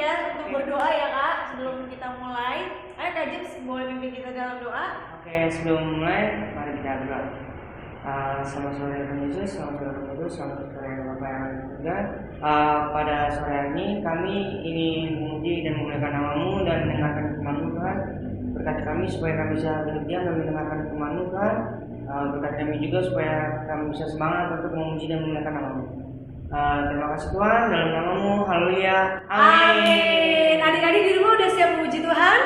ya untuk berdoa ya Kak sebelum kita mulai. Ayo Kak James boleh pimpin kita dalam doa. Oke, sebelum mulai, mari kita berdoa. Selamat sore Tuhan Yesus, selamat sore Roh Kudus, selamat sore Bapa yang ada di surga. Pada sore hari ini kami ingin memuji dan memuliakan nama-Mu dan mendengarkan firman-Mu Tuhan. Berkati kami supaya kami bisa berdiam dan mendengarkan firman-Mu Tuhan. Berkati kami juga supaya kami bisa semangat untuk memuji dan memuliakan nama-Mu. Terima kasih Tuhan, dalam nama-Mu, haleluya, Amin. Adik-adik di rumah udah siap memuji Tuhan?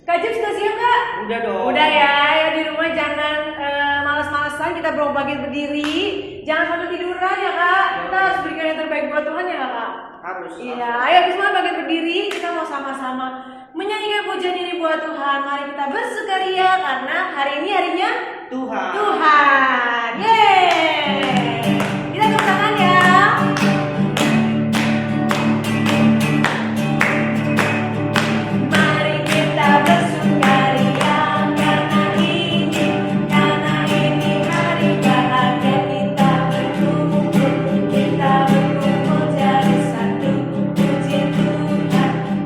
Kak James sudah siap Kak? Udah dong. Udah ya di rumah jangan malas-malasan, kita berombak berdiri. Jangan sampai tiduran ya Kak. Kita harus berikan yang terbaik buat Tuhan ya Kak. Harus. Iya, ayo semua bagi berdiri, kita mau sama-sama menyanyikan pujian ini buat Tuhan. Mari kita bersukaria karena hari ini harinya Tuhan. Tuhan. Yeay. Kita tepuk tangan ya. Mari kita bersukaria karena ini hari bahagia kita berkumpul jadi satu.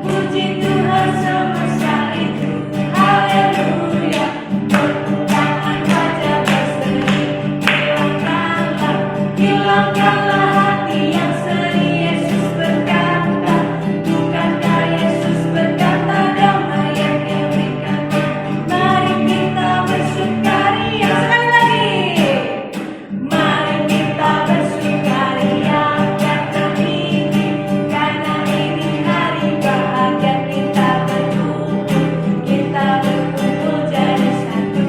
Puji Tuhan semesta itu. Haleluya. Tepuk tangan wajah berseri. Hilangkanlah hati yang seri. Yesus berkata, bukankah Yesus berkata damai yang diberikan. Mari kita bersukaria. Sekali lagi. Mari kita bersukaria karena ini hari bahagia kita berkumpul jadi satu.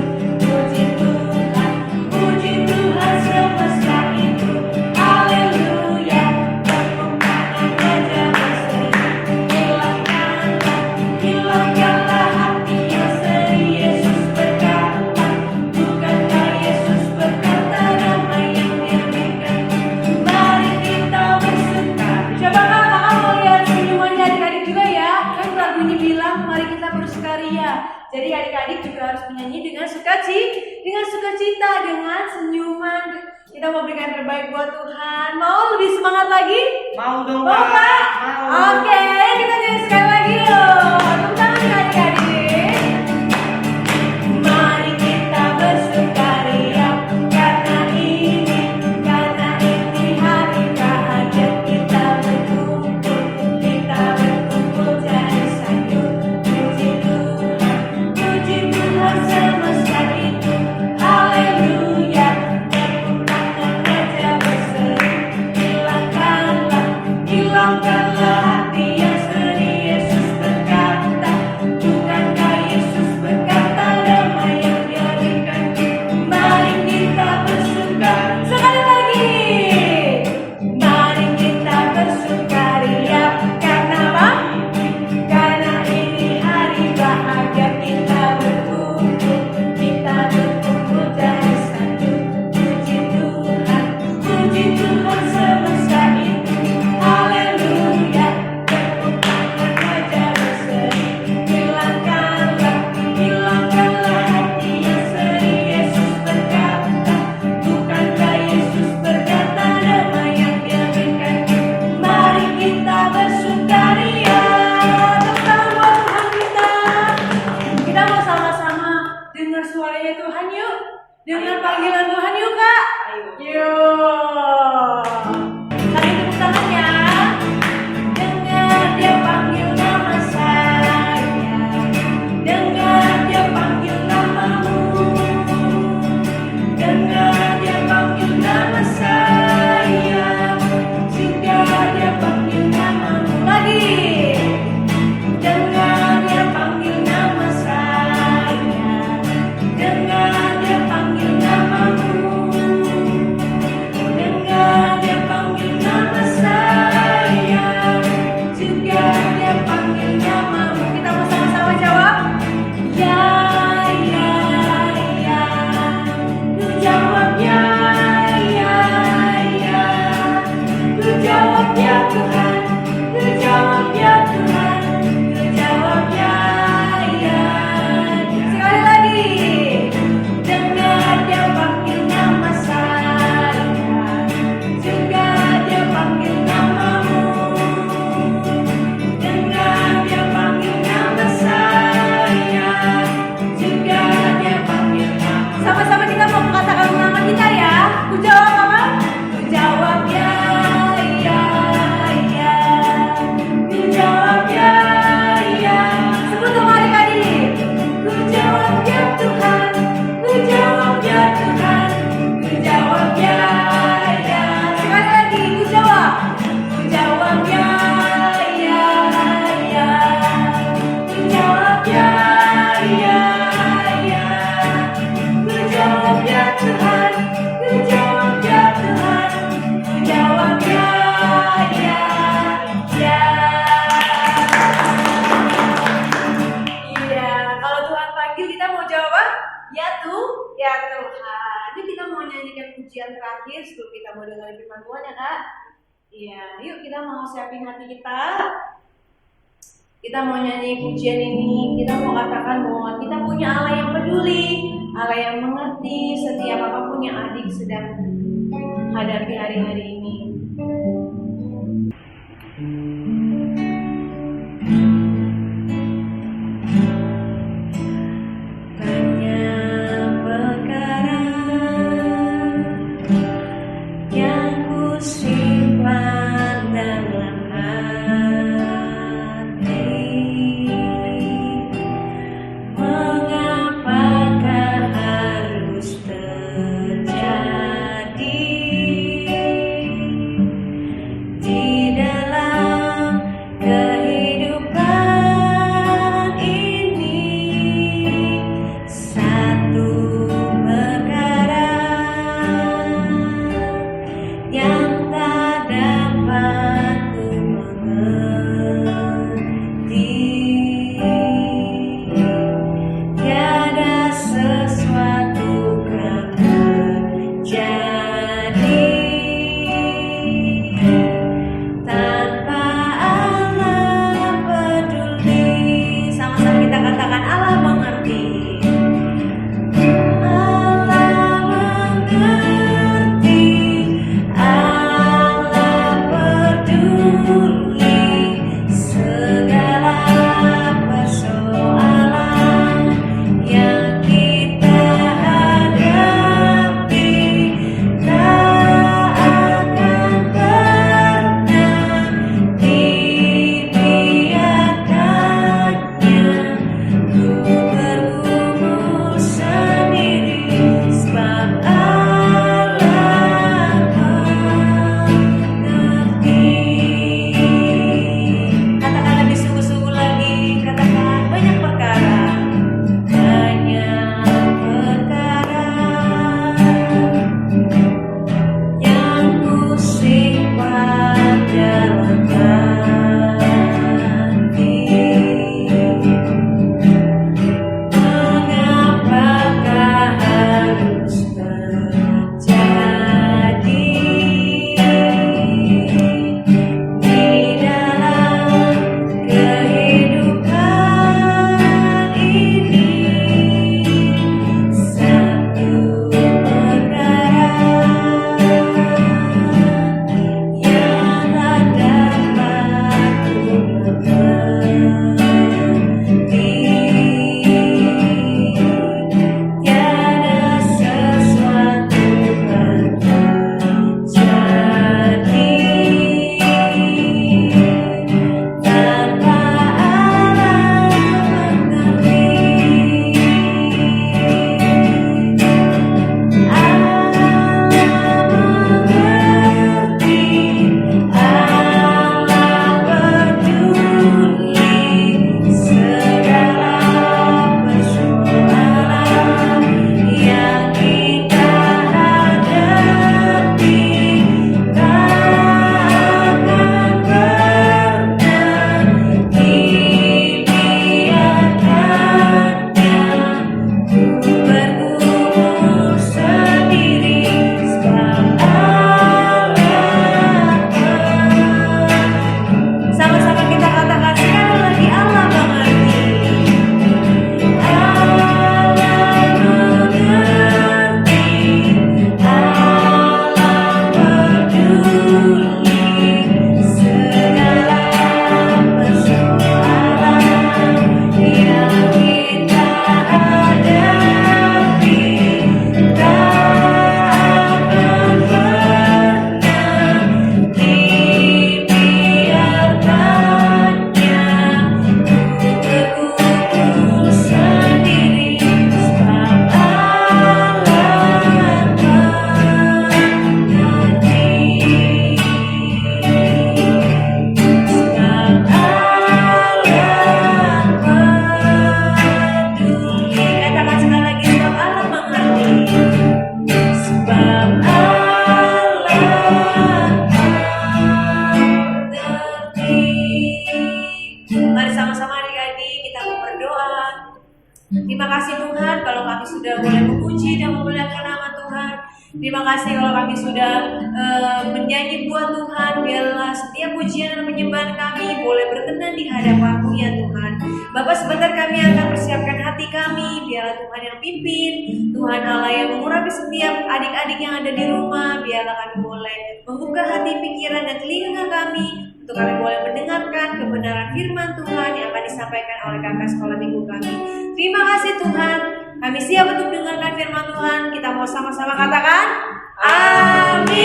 Puji Tuhan semesta itu. Haleluya. Tepuk tangan wajah berseri. Hilangkanlah hati yang seri. Yesus berkata, bukankah Yesus berkata damai yang diberikan. Mari kita bersukaria. Coba kakak mau lihat senyumannya adik-adik juga ya. Kan lagu ini bilang mari kita bersukaria. Jadi adik-adik juga harus menyanyi dengan sukacita, dengan senyuman. Kita mau berikan yang terbaik buat Tuhan. Mau lebih semangat lagi? Mau dong, Mau Kak? Mau. Oke, kita nyanyi sekali lagi yuk. Tepuk tangan ya adik-adik. Mari kita bersukaria karena ini hari bahagia kita berkumpul jadi satu. Puji Tuhan semesta itu. Haleluya. Tepuk tangan wajah berseri. Hilangkanlah hati yang seri. pujian terakhir sebelum kita mau dengar firman Tuhan ya Kak. Iya, yuk kita mau siapin hati kita. Kita mau nyanyi pujian ini, kita mau katakan bahwa kita punya Allah yang peduli, Allah yang mengerti setiap apapun yang adik sedang hadapi hari-hari ini. Terima Terima kasih kalau kami sudah menyanyi buat Tuhan. Biarlah setiap pujian dan penyembahan kami boleh berkenan di hadapan-Mu ya Tuhan. Bapak, sebentar kami akan persiapkan hati kami. Biarlah Tuhan yang pimpin, Tuhan Allah yang mengurapi setiap adik-adik yang ada di rumah. Biarlah kami boleh membuka hati, pikiran, dan telinga kami untuk kami boleh mendengarkan kebenaran firman Tuhan yang akan disampaikan oleh kakak sekolah minggu kami. Terima kasih Tuhan. Kami siap untuk mendengarkan firman Tuhan. Kita mau sama-sama katakan amin.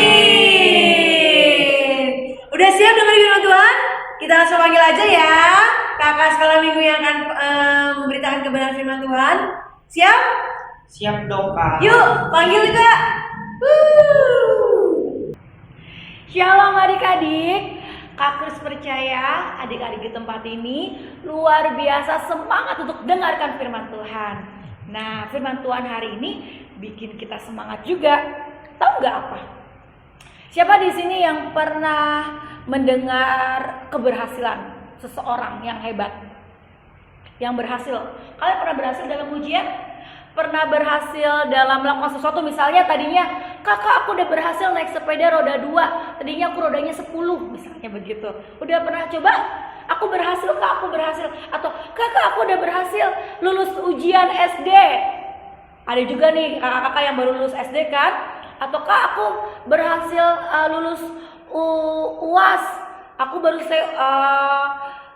Udah siap dengar firman Tuhan? Kita langsung panggil aja ya kakak sekolah minggu yang akan memberitakan kebenaran firman Tuhan. Siap? Siap dong Kak. Yuk, panggil Kak. Shalom adik-adik. Kak Kris percaya adik-adik di tempat ini luar biasa semangat untuk dengarkan firman Tuhan. Nah, firman Tuhan hari ini bikin kita semangat juga. Tahu nggak apa? Siapa di sini yang pernah mendengar keberhasilan seseorang yang hebat? Yang berhasil. Kalian pernah berhasil dalam ujian? Pernah berhasil dalam melakukan sesuatu, misalnya tadinya kakak aku udah berhasil naik sepeda roda 2, tadinya aku rodanya 10 misalnya begitu. Udah pernah coba? Aku berhasil kak, aku berhasil. Atau kakak aku udah berhasil lulus ujian SD. Ada juga nih kakak-kakak yang baru lulus SD kan? Atau kak aku berhasil lulus UAS, aku baru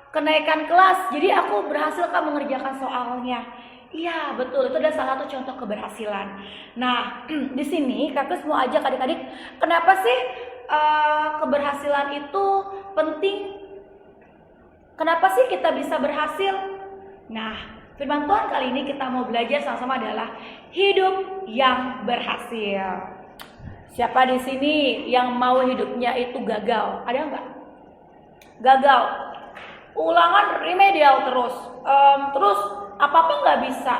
kenaikan kelas, jadi aku berhasil kak mengerjakan soalnya. Iya betul, itu adalah salah satu contoh keberhasilan. Nah di sini kakak mau ajak adik-adik, kenapa sih keberhasilan itu penting? Kenapa sih kita bisa berhasil? Nah firman Tuhan kali ini kita mau belajar sama-sama adalah hidup yang berhasil. Siapa di sini yang mau hidupnya itu gagal? Ada nggak? Gagal, ulangan remedial terus apa-apa nggak bisa,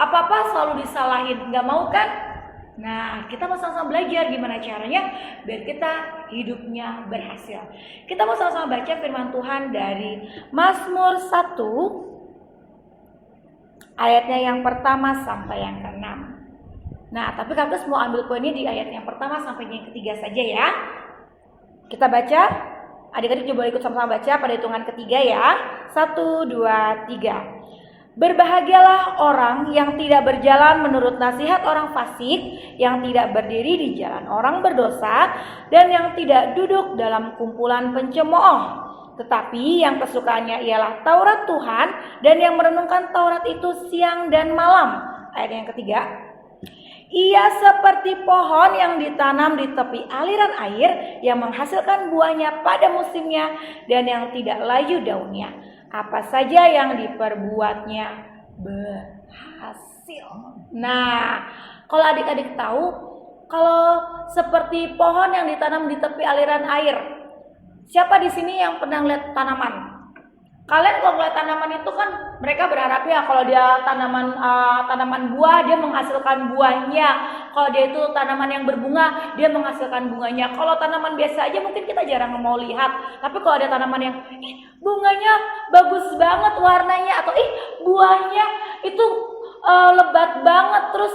apa-apa selalu disalahin, nggak mau kan? Nah, kita mau sama-sama belajar gimana caranya biar kita hidupnya berhasil. Kita mau sama-sama baca firman Tuhan dari Mazmur 1 ayatnya yang pertama sampai yang ke-6. Nah, tapi kakak mau ambil poinnya di ayat yang pertama sampai yang ketiga saja ya. Kita baca, adik-adik coba ikut sama-sama baca pada hitungan ketiga ya. 1, 2, 3. Berbahagialah orang yang tidak berjalan menurut nasihat orang fasik, yang tidak berdiri di jalan orang berdosa, dan yang tidak duduk dalam kumpulan pencemooh. Tetapi yang kesukaannya ialah Taurat Tuhan, dan yang merenungkan Taurat itu siang dan malam. Ayat yang ketiga. Ia seperti pohon yang ditanam di tepi aliran air, yang menghasilkan buahnya pada musimnya, dan yang tidak layu daunnya. Apa saja yang diperbuatnya berhasil. Nah, kalau adik-adik tahu, kalau seperti pohon yang ditanam di tepi aliran air, siapa di sini yang pernah lihat tanaman? Kalian kalau lihat tanaman itu kan mereka berharapnya kalau dia tanaman buah dia menghasilkan buahnya. Kalau dia itu tanaman yang berbunga dia menghasilkan bunganya. Kalau tanaman biasa aja mungkin kita jarang mau lihat. Tapi kalau ada tanaman yang bunganya bagus banget warnanya, atau buahnya itu lebat banget, terus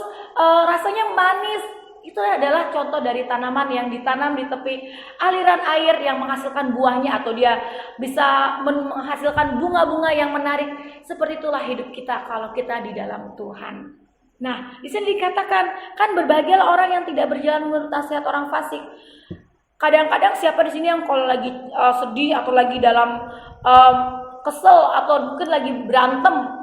rasanya manis. Itu adalah contoh dari tanaman yang ditanam di tepi aliran air yang menghasilkan buahnya, atau dia bisa menghasilkan bunga-bunga yang menarik. Seperti itulah hidup kita kalau kita di dalam Tuhan. Nah, di sini dikatakan kan berbahagialah orang yang tidak berjalan menurut nasihat orang fasik. Kadang-kadang siapa di sini yang kalau lagi sedih atau lagi dalam kesel atau mungkin lagi berantem,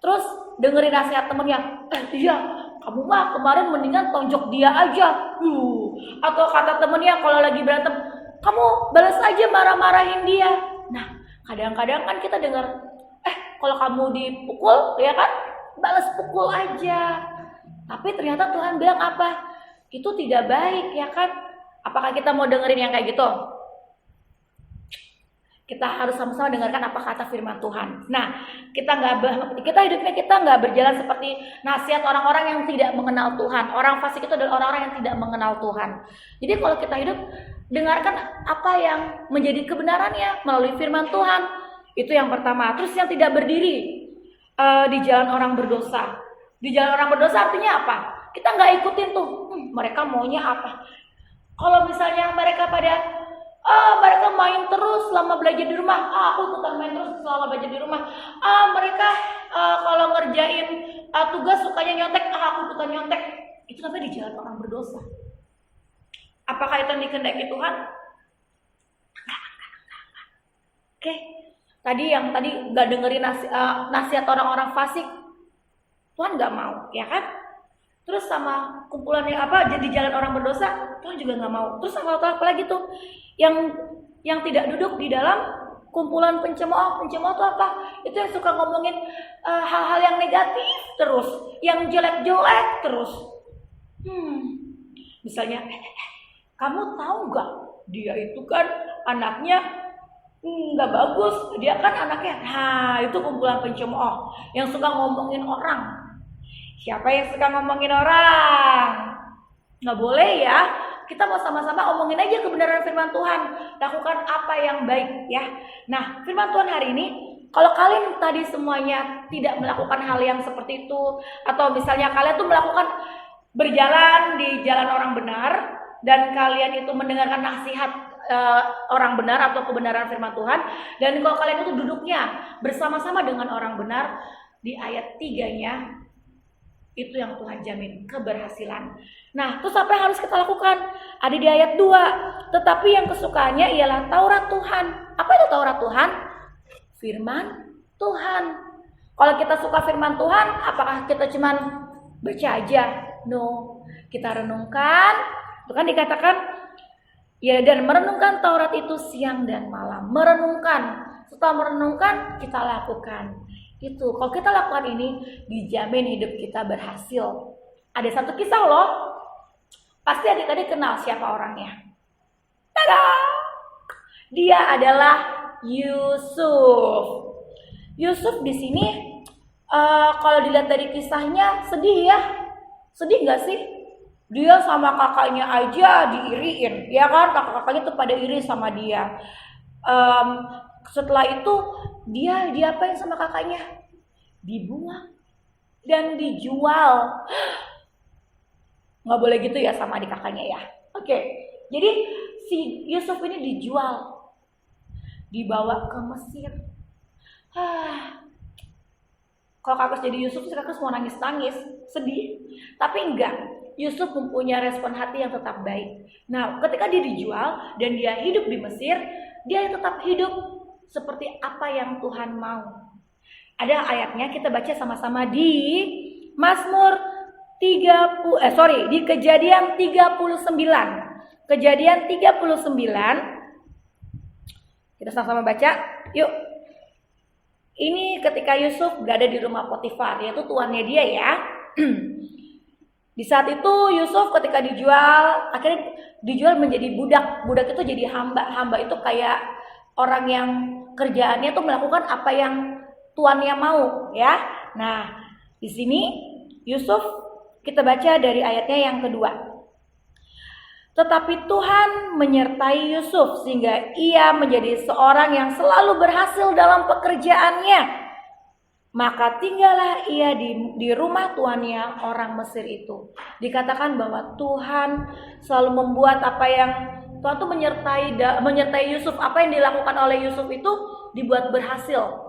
terus dengerin nasihat temennya, iya kamu mah kemarin mendingan tonjok dia aja. Atau kata temennya kalau lagi berantem, kamu balas aja marah-marahin dia. Nah, kadang-kadang kan kita dengar, kalau kamu dipukul, ya kan, balas pukul aja. Tapi ternyata Tuhan bilang apa? Itu tidak baik, ya kan? Apakah kita mau dengerin yang kayak gitu? Kita harus sama-sama dengarkan apa kata firman Tuhan. Nah, kita hidupnya kita nggak berjalan seperti nasihat orang-orang yang tidak mengenal Tuhan. Orang fasik itu adalah orang-orang yang tidak mengenal Tuhan. Jadi kalau kita hidup, dengarkan apa yang menjadi kebenarannya melalui firman Tuhan. Itu yang pertama. Terus yang tidak berdiri di jalan orang berdosa. Di jalan orang berdosa artinya apa? kita nggak ikutin tuh, mereka maunya apa. Kalau misalnya mereka mereka main terus selama belajar di rumah, aku ikutan main terus selama belajar di rumah. Mereka kalau ngerjain tugas sukanya nyontek, aku ikutan nyontek. Itu namanya di jalan orang berdosa. Apakah itu yang dikehendaki Tuhan? Oke, tadi nggak dengerin nasihat orang-orang fasik, Tuhan nggak mau, ya kan? Terus sama kumpulan jadi jalan orang berdosa, Tuhan juga nggak mau. Terus sama apa lagi tuh? Yang tidak duduk di dalam kumpulan pencemooh itu apa? Itu yang suka ngomongin hal-hal yang negatif terus, yang jelek-jelek terus. Misalnya, kamu tahu nggak? Dia itu kan anaknya nggak bagus, dia kan anaknya. Nah, itu kumpulan pencemooh yang suka ngomongin orang. Siapa yang suka ngomongin orang? Nggak boleh ya. Kita mau sama-sama omongin aja kebenaran firman Tuhan. Lakukan apa yang baik ya. Nah, firman Tuhan hari ini, kalau kalian tadi semuanya tidak melakukan hal yang seperti itu, atau misalnya kalian tuh melakukan berjalan di jalan orang benar, dan kalian itu mendengarkan nasihat orang benar atau kebenaran firman Tuhan, dan kalau kalian itu duduknya bersama-sama dengan orang benar, di ayat 3-nya itu yang Tuhan jamin keberhasilan. Nah, terus apa yang harus kita lakukan? Ada di ayat 2. Tetapi yang kesukaannya ialah Taurat Tuhan. Apa itu Taurat Tuhan? Firman Tuhan. Kalau kita suka firman Tuhan, apakah kita cuman baca aja? No, kita renungkan. Itu kan dikatakan ya, dan merenungkan Taurat itu siang dan malam. Merenungkan. Setelah merenungkan, kita lakukan. Itu, kalau kita lakukan ini, dijamin hidup kita berhasil. Ada satu kisah loh. Pasti adik-adik kenal siapa orangnya. Tada! Dia adalah Yusuf. Yusuf di sini, kalau dilihat dari kisahnya, sedih ya. Sedih nggak sih? Dia sama kakaknya aja diiriin, ya kan? Kakak-kakaknya tuh pada iri sama dia. Setelah itu dia diapain sama kakaknya? Dibuang dan dijual. Nggak boleh gitu ya sama adik kakaknya ya. Oke, jadi si Yusuf ini dijual, dibawa ke Mesir. Kalau kakak jadi Yusuf, kakak mau nangis-nangis, sedih. Tapi enggak, Yusuf mempunyai respon hati yang tetap baik. Nah, ketika dia dijual dan dia hidup di Mesir, dia tetap hidup seperti apa yang Tuhan mau. Ada ayatnya, kita baca sama-sama di Mazmur di Kejadian 39. Kejadian 39. Kita sama-sama baca, yuk. Ini ketika Yusuf berada di rumah Potifar, yaitu tuannya dia ya. Di saat itu Yusuf ketika dijual, akhirnya dijual menjadi budak. Budak itu jadi hamba. Hamba itu kayak orang yang kerjaannya tuh melakukan apa yang tuannya mau, ya. Nah, di sini Yusuf kita baca dari ayatnya yang kedua. Tetapi Tuhan menyertai Yusuf sehingga ia menjadi seorang yang selalu berhasil dalam pekerjaannya. Maka tinggallah ia di rumah tuannya orang Mesir itu. Dikatakan bahwa Tuhan selalu membuat apa yang Tuhan tuh menyertai Yusuf. Apa yang dilakukan oleh Yusuf itu dibuat berhasil.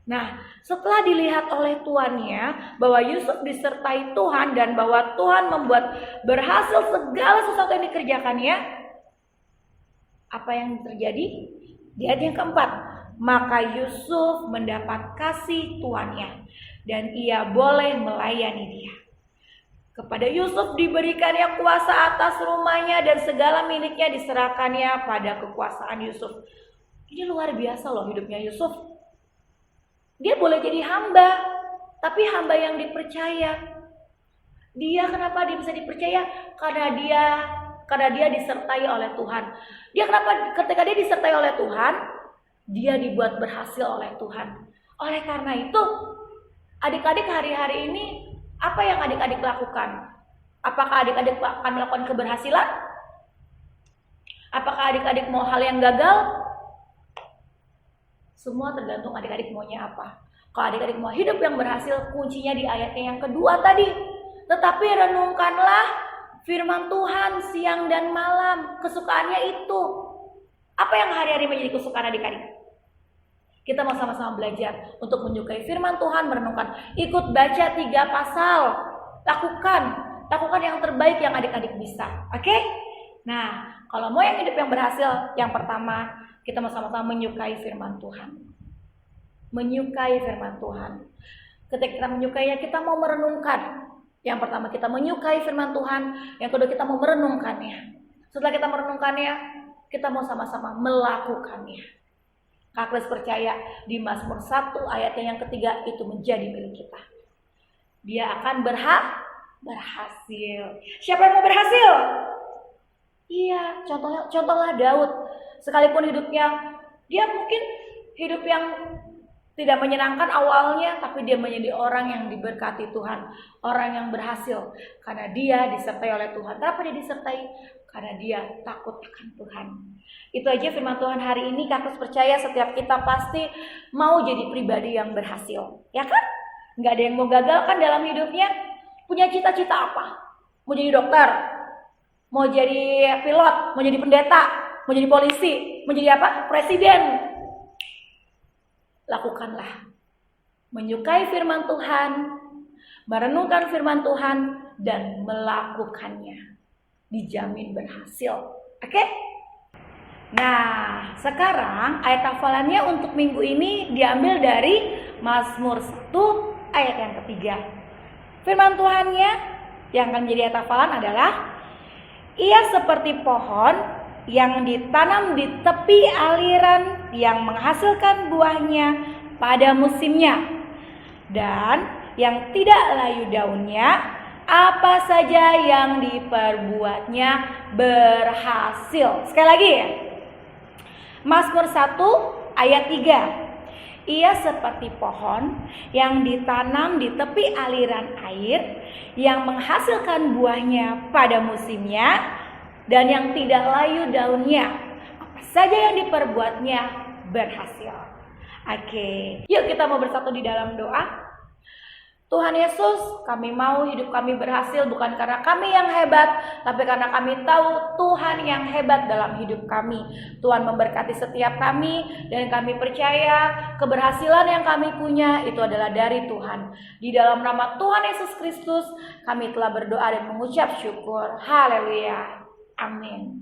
Nah, setelah dilihat oleh tuannya bahwa Yusuf disertai Tuhan dan bahwa Tuhan membuat berhasil segala sesuatu yang dikerjakannya, apa yang terjadi? Di ayat yang keempat, maka Yusuf mendapat kasih tuannya dan ia boleh melayani dia. Kepada Yusuf diberikannya kuasa atas rumahnya dan segala miliknya diserahkannya pada kekuasaan Yusuf. Ini luar biasa loh hidupnya Yusuf. Dia boleh jadi hamba, tapi hamba yang dipercaya. Dia kenapa dia bisa dipercaya? Karena dia disertai oleh Tuhan. Dia kenapa ketika dia disertai oleh Tuhan, dia dibuat berhasil oleh Tuhan. Oleh karena itu, adik-adik hari-hari ini apa yang adik-adik lakukan? Apakah adik-adik akan melakukan keberhasilan? Apakah adik-adik mau hal yang gagal? Semua tergantung adik-adik maunya apa. Kalau adik-adik mau hidup yang berhasil, kuncinya di ayatnya yang kedua tadi. Tetapi renungkanlah firman Tuhan siang dan malam. Kesukaannya itu. Apa yang hari-hari menjadi kesukaan adik-adik? Kita mau sama-sama belajar untuk menyukai firman Tuhan, merenungkan. Ikut baca 3 pasal. Lakukan yang terbaik yang adik-adik bisa. Oke? Nah, kalau mau yang hidup yang berhasil, yang pertama kita mau sama-sama menyukai firman Tuhan. Menyukai firman Tuhan. Ketika kita menyukainya, kita mau merenungkan. Yang pertama kita menyukai firman Tuhan, yang kedua kita mau merenungkannya. Setelah kita merenungkannya, kita mau sama-sama melakukannya. Kak Kris percaya di Mazmur 1 ayatnya yang ketiga itu menjadi milik kita. Dia akan berhasil. Siapa yang mau berhasil? Iya, contohlah Daud. Sekalipun hidupnya, dia mungkin hidup yang tidak menyenangkan awalnya, tapi dia menjadi orang yang diberkati Tuhan, orang yang berhasil karena dia disertai oleh Tuhan. Kenapa dia disertai? Karena dia takut akan Tuhan. Itu aja firman Tuhan hari ini. Kak Kris percaya setiap kita pasti mau jadi pribadi yang berhasil, ya kan? Nggak ada yang mau gagal kan dalam hidupnya. Punya cita-cita apa? Mau jadi dokter, mau jadi pilot, mau jadi pendeta, mau jadi polisi, mau jadi apa? Presiden. Lakukanlah. Menyukai firman Tuhan, merenungkan firman Tuhan, dan melakukannya. Dijamin berhasil. Oke? Nah, sekarang ayat hafalannya untuk minggu ini diambil dari Mazmur 1 ayat yang ketiga. Firman Tuhannya yang akan menjadi ayat hafalan adalah, ia seperti pohon yang ditanam di tepi aliran yang menghasilkan buahnya pada musimnya, dan yang tidak layu daunnya, apa saja yang diperbuatnya berhasil. Sekali lagi ya. Mazmur 1 ayat 3. Ia seperti pohon yang ditanam di tepi aliran air yang menghasilkan buahnya pada musimnya dan yang tidak layu daunnya. Apa saja yang diperbuatnya berhasil. Oke, yuk kita mau bersatu di dalam doa. Tuhan Yesus, kami mau hidup kami berhasil bukan karena kami yang hebat, tapi karena kami tahu Tuhan yang hebat dalam hidup kami. Tuhan memberkati setiap kami dan kami percaya keberhasilan yang kami punya itu adalah dari Tuhan. Di dalam nama Tuhan Yesus Kristus kami telah berdoa dan mengucap syukur. Haleluya. Amin.